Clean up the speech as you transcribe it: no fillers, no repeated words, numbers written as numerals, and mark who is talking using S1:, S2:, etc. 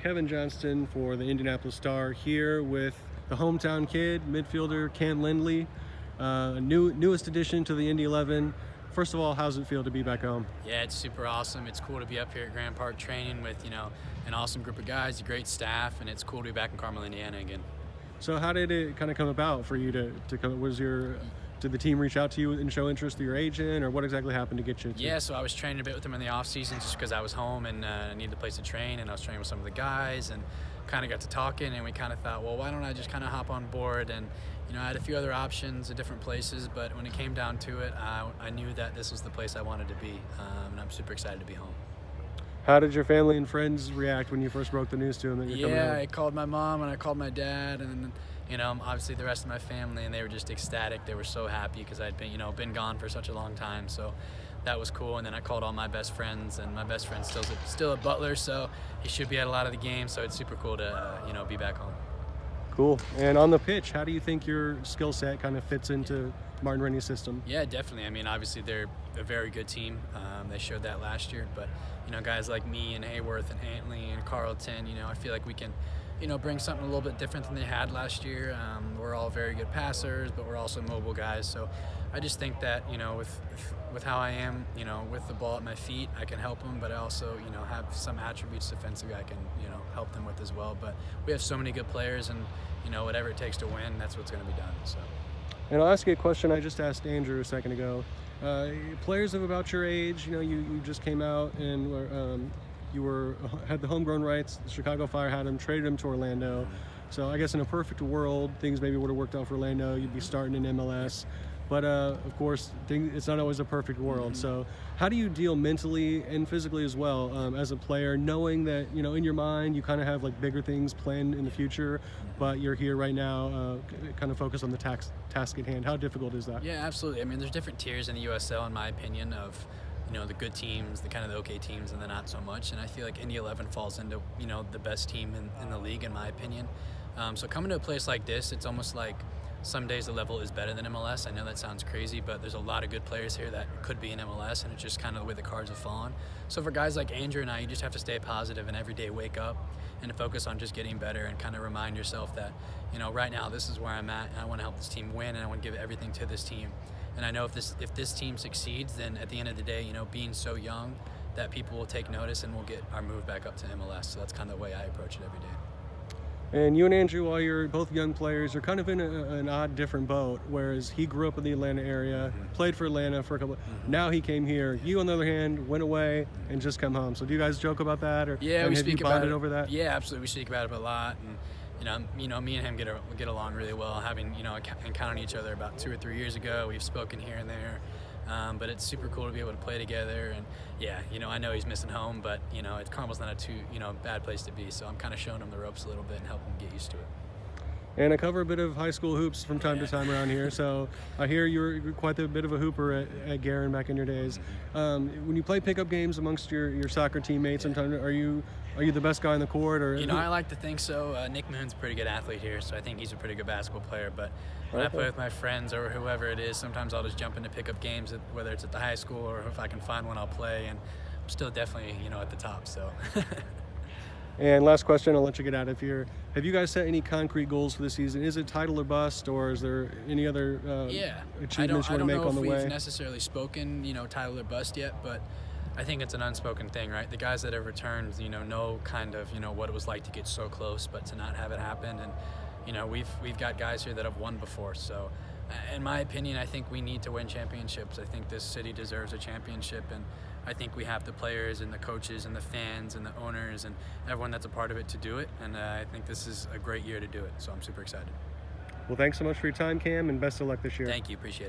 S1: Kevin Johnston for the Indianapolis Star here with the hometown kid, midfielder Cam Lindley, newest addition to the Indy 11. First of all, how's it feel to be back home?
S2: Yeah, it's super awesome. It's cool to be up here at Grand Park training with, an awesome group of guys, a great staff, and it's cool to be back in Carmel, Indiana again.
S1: So how did it kind of come about for you to come? Did the team reach out to you and show interest through your agent, or what exactly happened to get you?
S2: Yeah, so I was training a bit with them in the off season just because I was home and needed a place to train, and I was training with some of the guys and kind of got to talking, and we kind of thought, well, why don't I just kind of hop on board? And I had a few other options at different places, but when it came down to it, I knew that this was the place I wanted to be, and I'm super excited to be home.
S1: How did your family and friends react when you first broke the news to them that you're coming home?
S2: Yeah, I called my mom and I called my dad, and obviously the rest of my family, and they were just ecstatic. They were so happy because I'd been gone for such a long time, so that was cool. And then I called all my best friends, and my best friend's still at Butler, so he should be at a lot of the games. So it's super cool to be back home.
S1: Cool. And on the pitch, how do you think your skill set kind of fits into Martin Rennie's system?
S2: Yeah, definitely. I mean, obviously they're a very good team. They showed that last year, but guys like me and Hayworth and Antley and Carlton, I feel like we can bring something a little bit different than they had last year. We're all very good passers, but we're also mobile guys. So I just think that, with how I am, with the ball at my feet, I can help them, but I also, have some attributes defensively I can, help them with as well. But we have so many good players, and, whatever it takes to win, that's what's going to be done. So.
S1: And I'll ask you a question I just asked Andrew a second ago. Players of about your age, you just came out and were had the homegrown rights. The Chicago Fire had him, traded him to Orlando. So I guess in a perfect world, things maybe would have worked out for Orlando. You'd be starting in MLS. But of course, it's not always a perfect world. So how do you deal mentally and physically as well as a player, knowing that, in your mind, you kind of have like bigger things planned in the future, but you're here right now, kind of focused on the task at hand. How difficult is that?
S2: Yeah, absolutely. I mean, there's different tiers in the USL, in my opinion, of the good teams, the kind of the okay teams, and the not so much. And I feel like Indy 11 falls into, the best team in the league, in my opinion. So coming to a place like this, it's almost like some days the level is better than MLS. I know that sounds crazy, but there's a lot of good players here that could be in MLS, and it's just kind of the way the cards have fallen. So for guys like Andrew and I, you just have to stay positive and every day wake up and focus on just getting better and kind of remind yourself that, right now this is where I'm at, and I want to help this team win, and I want to give everything to this team. And I know if this team succeeds, then at the end of the day, being so young, that people will take notice and we'll get our move back up to MLS. So that's kind of the way I approach it every day.
S1: And you and Andrew, while you're both young players, are kind of in an odd, different boat. Whereas he grew up in the Atlanta area, played for Atlanta for a couple. Now he came here. You, on the other hand, went away and just come home. So do you guys joke about that, or
S2: yeah, we speak about it
S1: over that?
S2: Yeah, absolutely. We speak about it a lot, and me and him get along really well. Having encountered each other about 2 or 3 years ago, we've spoken here and there. But it's super cool to be able to play together, and yeah, I know he's missing home, but Carmel's not a too bad place to be, so I'm kind of showing him the ropes a little bit and helping him get used to it.
S1: And I cover a bit of high school hoops from time to time around here, so I hear you're quite a bit of a hooper at Guerin back in your days. When you play pickup games amongst your soccer teammates, sometimes are you the best guy on the court? Or
S2: I like to think so. Nick Moon's a pretty good athlete here, so I think he's a pretty good basketball player. But when I play with my friends or whoever it is, sometimes I'll just jump into pickup games, whether it's at the high school or if I can find one, I'll play. And I'm still definitely at the top. So.
S1: And last question, I'll let you get out of here. Have you guys set any concrete goals for the season? Is it title or bust, or is there any other achievements you want to make on the way?
S2: I don't know if we've necessarily spoken, title or bust yet, but I think it's an unspoken thing, right? The guys that have returned, know kind of, what it was like to get so close, but to not have it happen. And, we've got guys here that have won before. So, in my opinion, I think we need to win championships. I think this city deserves a championship, and I think we have the players and the coaches and the fans and the owners and everyone that's a part of it to do it. And I think this is a great year to do it. So I'm super excited.
S1: Well, thanks so much for your time, Cam, and best of luck this year.
S2: Thank you. Appreciate it.